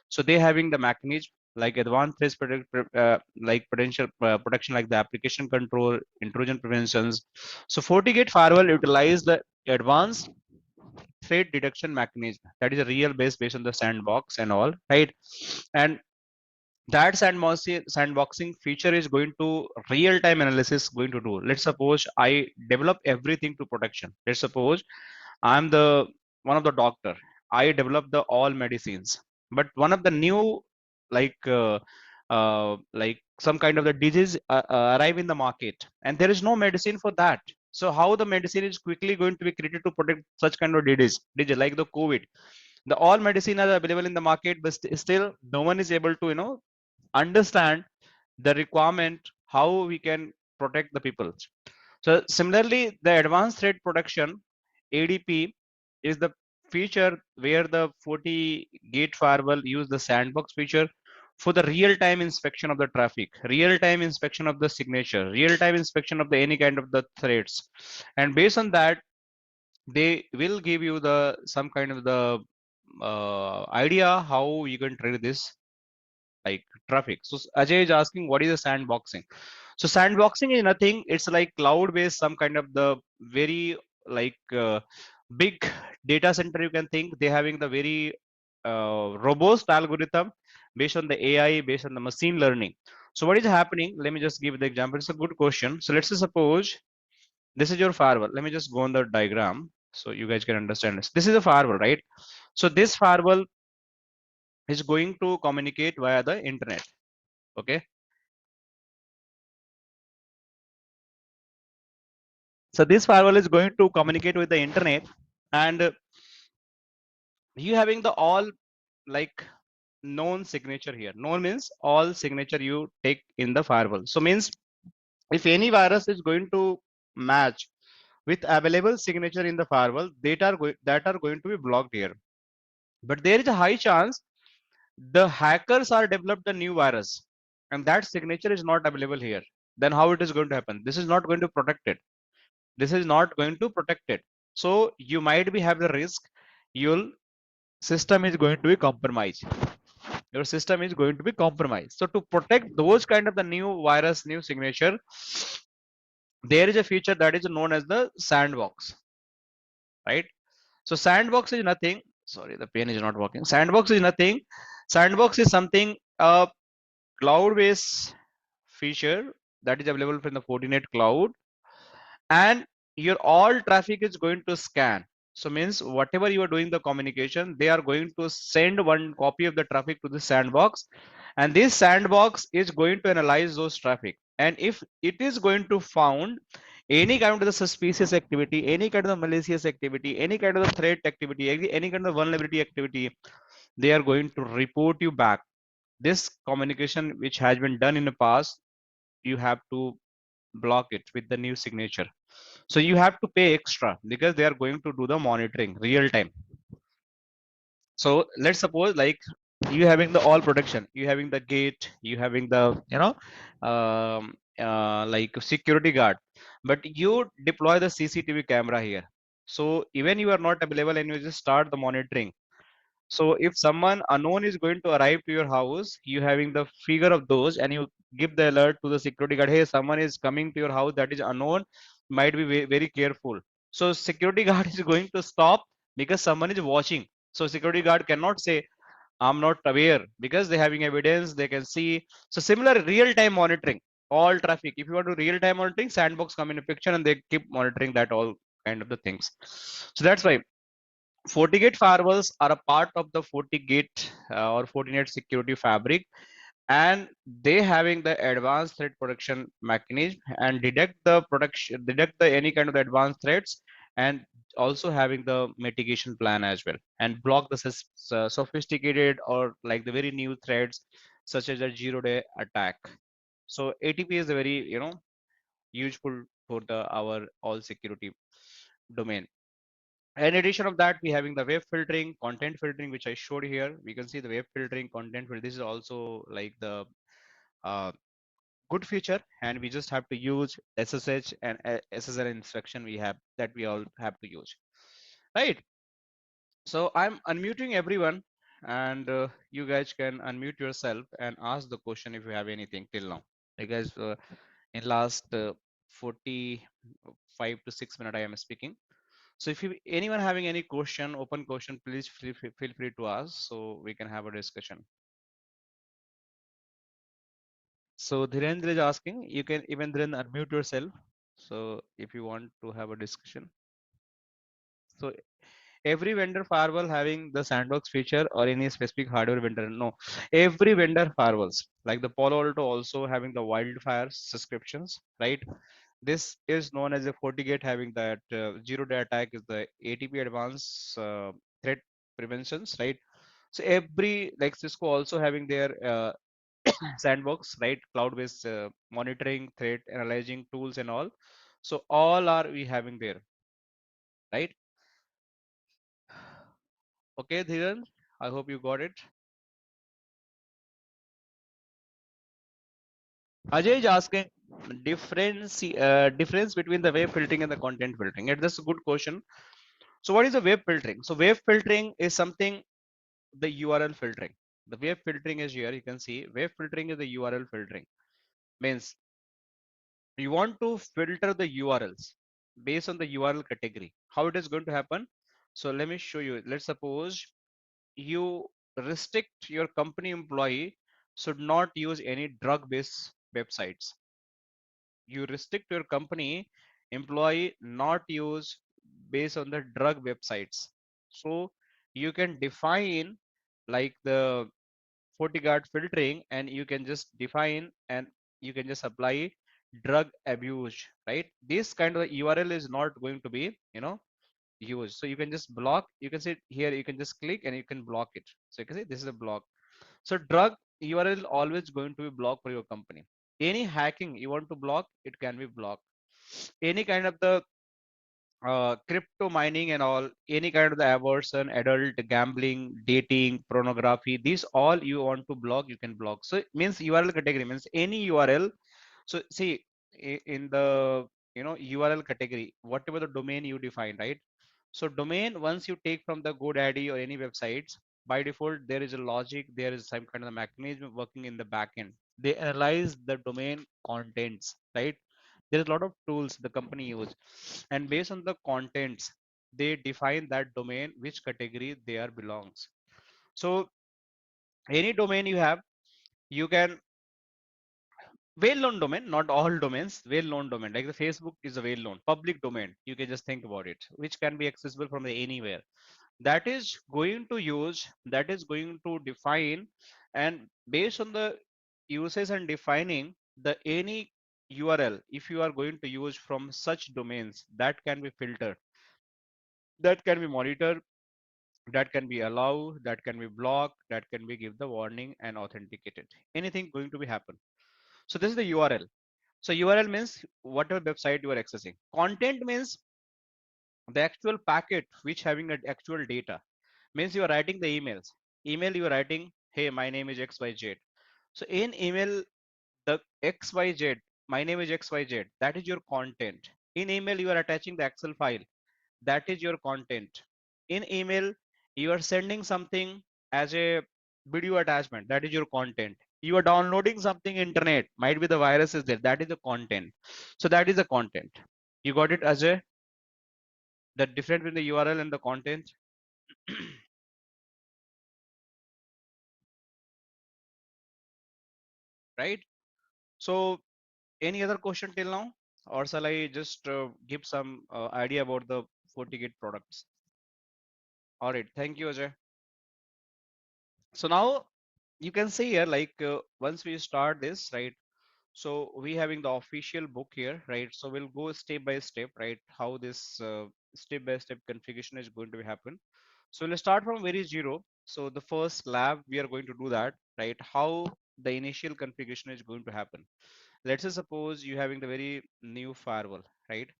Speaker 1: So they having the mechanism like advanced threat like potential protection, like the application control, intrusion preventions. So FortiGate Firewall utilize the advanced threat detection mechanism. That is a real based on the sandbox and all, right? And that sandboxing feature is going to real-time analysis going to do. Let's suppose I develop everything to protection. Let's suppose I'm the one of the doctor. I develop the all medicines, but one of the new like like some kind of the disease arrive in the market, and there is no medicine for that. So how the medicine is quickly going to be created to protect such kind of disease like the COVID? The all medicine are available in the market, but still no one is able to understand the requirement how we can protect the people. So similarly, the advanced threat protection ADP is the feature where the FortiGate firewall use the sandbox feature for the real-time inspection of the traffic, real-time inspection of the signature, real-time inspection of the any kind of the threats, and based on that, they will give you the some kind of the idea how you can trade this like traffic. So Ajay is asking, what is the sandboxing? So sandboxing is nothing. It's like cloud-based, some kind of the very like big data center. You can think they having the very robust algorithm based on the AI, based on the machine learning. So what is happening? Let me just give the example. It's a good question. So let's say suppose this is your firewall. Let me just go on the diagram so you guys can understand this. This is a firewall, right? So this firewall is going to communicate via the internet. Okay. So this firewall is going to communicate with the internet, and you having the all like known signature here. Known means all signature you take in the firewall. So means if any virus is going to match with available signature in the firewall, that are going to be blocked here. But there is a high chance the hackers are developed a new virus, and that signature is not available here. Then how it is going to happen? This is not going to protect it. This is not going to protect it. So you might be have the risk your system is going to be compromised. Your system is going to be compromised. So to protect those kind of the new virus, new signature, there is a feature that is known as the sandbox, right? So sandbox is nothing. Sorry, the pen is not working. Sandbox is nothing. Sandbox is something cloud-based feature that is available from the FortiGate cloud, and your all traffic is going to scan. So means whatever you are doing the communication, they are going to send one copy of the traffic to the sandbox, and this sandbox is going to analyze those traffic. And if it is going to found any kind of the suspicious activity, any kind of the malicious activity, any kind of the threat activity, any kind of vulnerability activity, they are going to report you back. This communication which has been done in the past, you have to block it with the new signature. So you have to pay extra because they are going to do the monitoring real time. So let's suppose like you having the all protection, you having the gate, you having the like security guard, but you deploy the CCTV camera here. So even you are not available and you just start the monitoring. So if someone unknown is going to arrive to your house, you having the figure of those, and you give the alert to the security guard, hey, someone is coming to your house that is unknown, might be very careful. So security guard is going to stop because someone is watching. So security guard cannot say, I'm not aware, because they having evidence, they can see. So similar real-time monitoring, all traffic. If you want to real-time monitoring, sandbox come in a picture and they keep monitoring that all kind of the things. So that's why FortiGate firewalls are a part of the FortiGate or Fortinet security fabric, and they having the advanced threat protection mechanism and detect the any kind of the advanced threats, and also having the mitigation plan as well, and block the sophisticated or like the very new threats such as a zero-day attack. So ATP is a very useful for the our all security domain. In addition of that, we having the web filtering, content filtering, which I showed here. We can see the web filtering, content filtering. This is also like the uh, good feature, and we just have to use SSH and SSL instruction we have that we all have to use, right? So I'm unmuting everyone, and you guys can unmute yourself and ask the question if you have anything till now. Because in last 45 to 6 minutes I am speaking. So if anyone having any question, open question, please feel free to ask so we can have a discussion. So Dhirendra is asking, you can even then unmute yourself. So if you want to have a discussion. So every vendor firewall having the sandbox feature or any specific hardware vendor? No, every vendor firewalls like the Palo Alto also having the wildfire subscriptions, right? This is known as a FortiGate having that zero-day attack is the ATP advanced threat preventions, right? So every like Cisco also having their sandbox, right? Cloud-based monitoring, threat analyzing tools and all. So all are we having there, right? Okay, Dhiran, I hope you got it. Ajay is asking difference between the web filtering and the content filtering. And that's a good question. So what is the web filtering? So web filtering is something the URL filtering. The web filtering is here. You can see web filtering is the URL filtering. Means you want to filter the URLs based on the URL category. How it is going to happen? So let me show you. Let's suppose you restrict your company employee should not use any drug-based websites. You restrict your company employee not use based on the drug websites. So you can define like the FortiGuard filtering, and you can just define and you can just apply drug abuse, right? This kind of URL is not going to be, used. So you can just block, you can see here, you can just click and you can block it. So you can see this is a block. So drug URL always going to be blocked for your company. Any hacking you want to block, it can be blocked. Any kind of the crypto mining and all, any kind of the abortion, adult gambling, dating, pornography, these all you want to block, you can block. So it means URL category means any URL. So see, in the URL category, whatever the domain you define, right? So domain, once you take from the GoDaddy or any websites, by default there is a logic, there is some kind of a mechanism working in the backend. They analyze the domain contents, right? There's a lot of tools the company use, and based on the contents, they define that domain which category they are belongs. So any domain you have, you can, well-known domain, not all domains, well-known domain like the Facebook is a well-known public domain, you can just think about it, which can be accessible from the anywhere. That is going to use, that is going to define, and based on the uses and defining the any URL, if you are going to use from such domains, that can be filtered, that can be monitored, that can be allowed, that can be blocked, that can be give the warning and authenticated, anything going to be happen. So this is the URL. So URL means whatever website you are accessing. Content means the actual packet which having the actual data, means you are writing the emails. Email you are writing, hey, my name is XYZ. So in email, the XYZ, my name is XYZ, that is your content. In email you are attaching the Excel file, that is your content. In email you are sending something as a video attachment, that is your content. You are downloading something internet, might be the virus is there, that is the content. So that is the content. You got it, as a the difference between the URL and the content? Right? So any other question till now, or shall I just give some idea about the FortiGate products? All right, thank you, Ajay. So now you can see here, like once we start this, right? So we having the official book here, right? So we'll go step by step, right? How this step by step configuration is going to be happen. So we'll start from very zero. So the first lab we are going to do that, right? How the initial configuration is going to happen. Let's say suppose you having the very new firewall, right?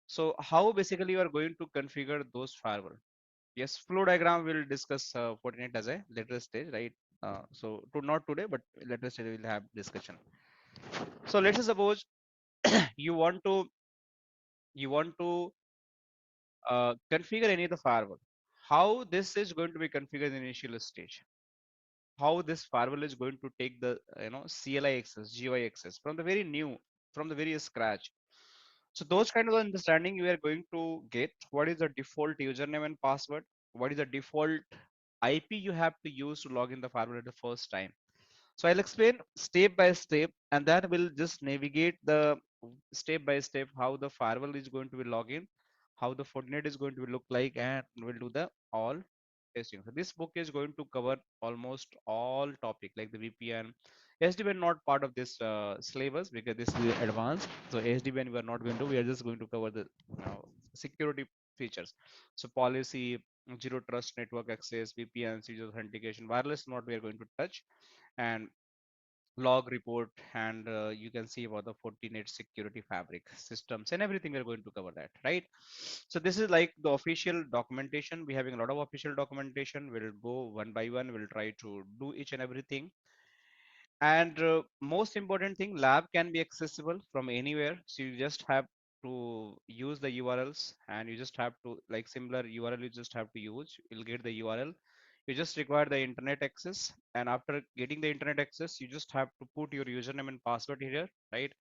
Speaker 1: So how basically you are going to configure those firewall? Yes, flow diagram we'll discuss Fortinet as a later stage, right? So to not today, but later stage we'll have discussion. So let's say suppose you want to configure any of the firewall. How this is going to be configured in the initial stage? How this firewall is going to take the CLI access, GUI access from the very new, from the very scratch. So those kind of understanding you are going to get. What is the default username and password? What is the default IP you have to use to log in the firewall at the first time? So I'll explain step by step, and then we'll just navigate the step by step how the firewall is going to be login, how the Fortinet is going to look like, and we'll do the all testing. So this book is going to cover almost all topic like the VPN. SDWAN not part of this syllabus because this is advanced. So SDWAN we are not going to. We are just going to cover the security features. So policy, zero trust network access, VPN, user authentication, wireless not we are going to touch, and log report, and you can see about the Fortinet security fabric systems and everything. We're going to cover that, right? So this is like the official documentation. We're having a lot of official documentation. We'll go one by one. We'll try to do each and everything. And most important thing, lab can be accessible from anywhere. So you just have to use the URLs, and you just have to like similar URL you just have to use. You'll get the URL. You just require the internet access, and after getting the internet access, you just have to put your username and password here, right?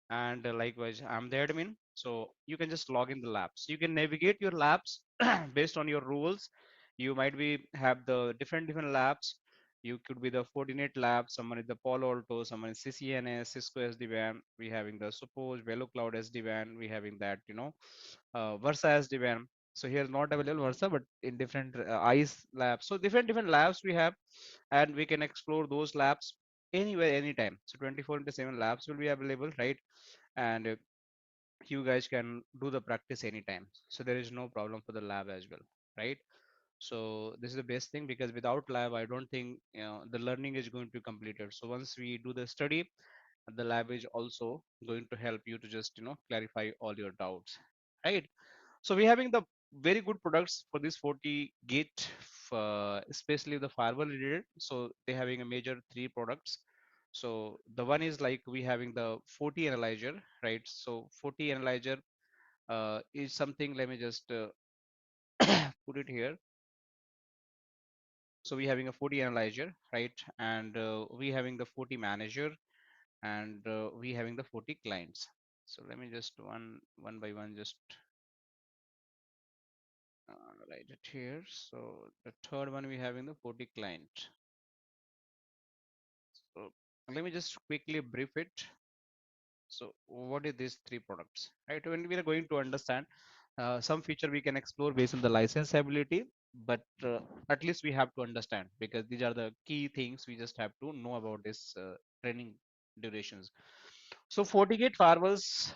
Speaker 1: And likewise, I'm the admin, so you can just log in the labs. You can navigate your labs based on your rules. You might be have the different labs. You could be the Fortinet lab, someone is the Palo Alto, someone is CCNA, Cisco SD-WAN. We having the suppose Velo Cloud SD-WAN. We having that Versa SD-WAN. So here not available Versa, but in different ICE labs. So different labs we have, and we can explore those labs anywhere, anytime. So 24/7 labs will be available, right? And you guys can do the practice anytime. So there is no problem for the lab as well, right? So this is the best thing, because without lab, I don't think the learning is going to be completed. So once we do the study, the lab is also going to help you to just clarify all your doubts, right? So we're having the very good products for this 40 gate, especially the firewall related. So they're having a major three products. So the one is like we having the 40 analyzer, right? So 40 analyzer is something. Let me just put it here. So we having a 40 analyzer, right? And we having the 40 manager, and we having the 40 clients. So let me just one by one just write it here. So the third one we having the 40 client. So let me just quickly brief it. So what is these three products, right? When we are going to understand some feature, we can explore based on the license ability, but at least we have to understand, because these are the key things we just have to know about this training durations. So FortiGate firewalls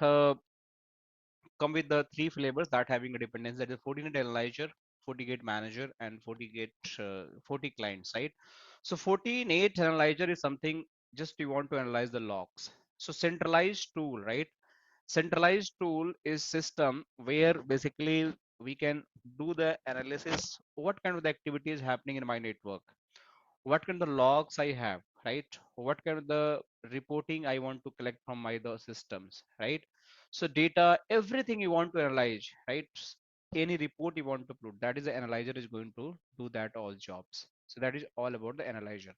Speaker 1: come with the three flavors that having a dependency, that is FortiNet Analyzer, FortiGate Manager, and FortiGate 40 clients, right? So FortiNet Analyzer is something just you want to analyze the logs. So centralized tool, right? Centralized tool is system where basically we can do the analysis, what kind of the activity is happening in my network, what kind of logs I have, right? What kind of the reporting I want to collect from my the systems, right? So data, everything you want to analyze, right? Any report you want to put, that is the analyzer is going to do that all jobs. So that is all about the analyzer.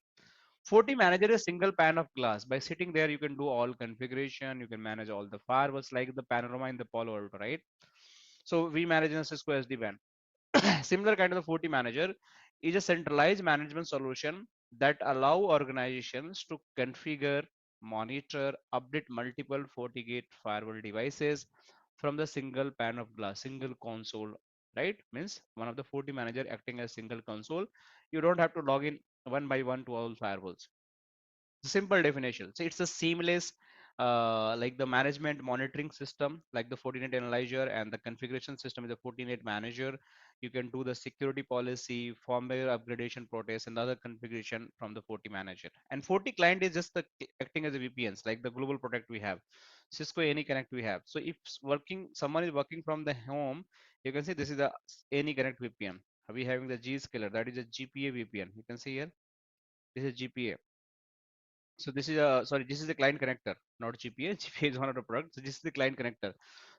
Speaker 1: 40 manager is single pane of glass. By sitting there, you can do all configuration, you can manage all the firewalls like the Panorama in the Palo Alto, right? So we manage in a Cisco SD-WAN. Similar kind of the 40 manager is a centralized management solution that allow organizations to configure, monitor, update multiple FortiGate firewall devices from the single pane of glass, single console, right? Means one of the 40 manager acting as single console. You don't have to log in one by one to all firewalls. Simple definition. So it's a seamless like the management monitoring system, like the Fortinet analyzer, and the configuration system is the Fortinet manager. You can do the security policy, firmware upgradation protest, and other configuration from the Forti manager. And Forti client is just the acting as a VPNs, like the global protect we have, Cisco any connect we have. So if someone is working from the home, you can see this is the any connect VPN. We having the Zscaler, that is a GPA VPN. You can see here, this is GPA. So this is a, sorry, this is the client connector, not GPA. GPA is one of the products. So this is the client connector.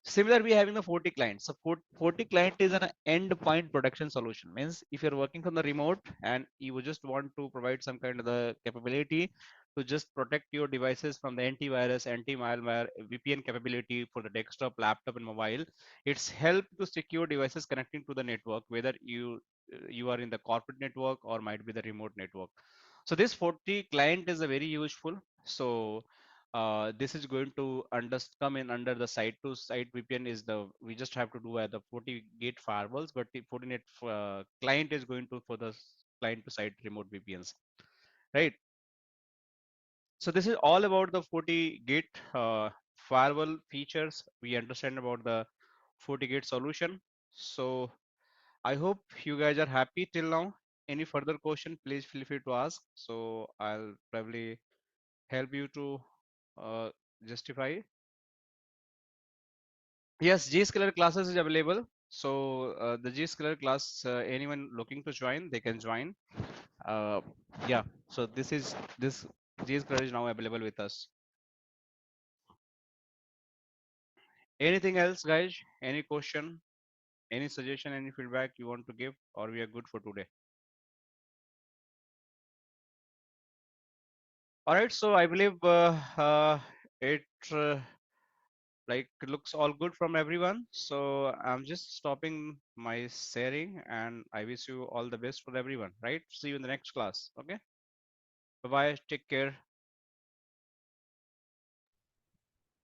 Speaker 1: Similar, we having the 40 clients. So 40 client is an endpoint protection solution. Means if you're working from the remote and you would just want to provide some kind of the capability to just protect your devices from the antivirus, anti-malware, VPN capability for the desktop, laptop, and mobile, it's help to secure devices connecting to the network, whether you are in the corporate network or might be the remote network. So this 40 client is a very useful. So this is going to come in under the site to site VPN is the, we just have to do the 40 gate firewalls, but the 40 net client is going to for the client to site remote VPNs, right? So this is all about the 40 gate firewall features. We understand about the 40 gate solution. So I hope you guys are happy till now. Any further question, please feel free to ask. So I'll probably help you to uh, justify. Yes, Zscaler classes is available. So the Zscaler class, anyone looking to join, they can join. Uh, yeah. So this Zscaler is now available with us. Anything else, guys? Any question? Any suggestion? Any feedback you want to give, or we are good for today? All right. So I believe it. Like looks all good from everyone. So I'm just stopping my sharing, and I wish you all the best for everyone, right? See you in the next class. Okay, bye bye, take care.